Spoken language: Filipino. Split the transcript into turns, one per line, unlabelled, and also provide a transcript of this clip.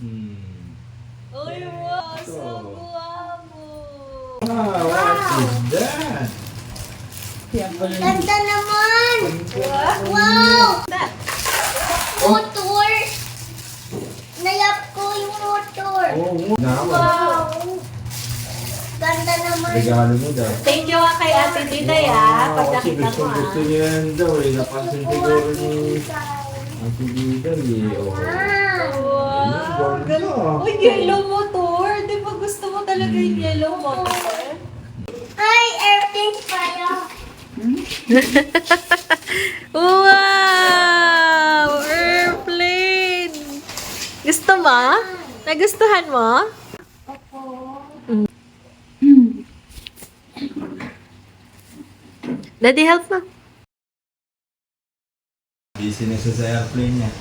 Uy, wow! So guwapo!
Wow, what is that?
Ganda naman! Wow! Motor! Nayap ko yung motor!
Oo,
Wow! Ganda naman!
regalo mo daw.
Thank you kay Ate Diday
Kasi
pagkakita mo
gusto niya yan daw eh. Napansin siguro ni Ate Diday eh. Oh.
Wow!
Ganda.
Uy, yellow motor! Di ba gusto mo talaga yung yellow motor?
Ay, airplane pala!
Wow! Airplane! Gusto mo? Nagustuhan mo?
Opo.
Daddy, help mo.
Busy na siya sa airplane niya.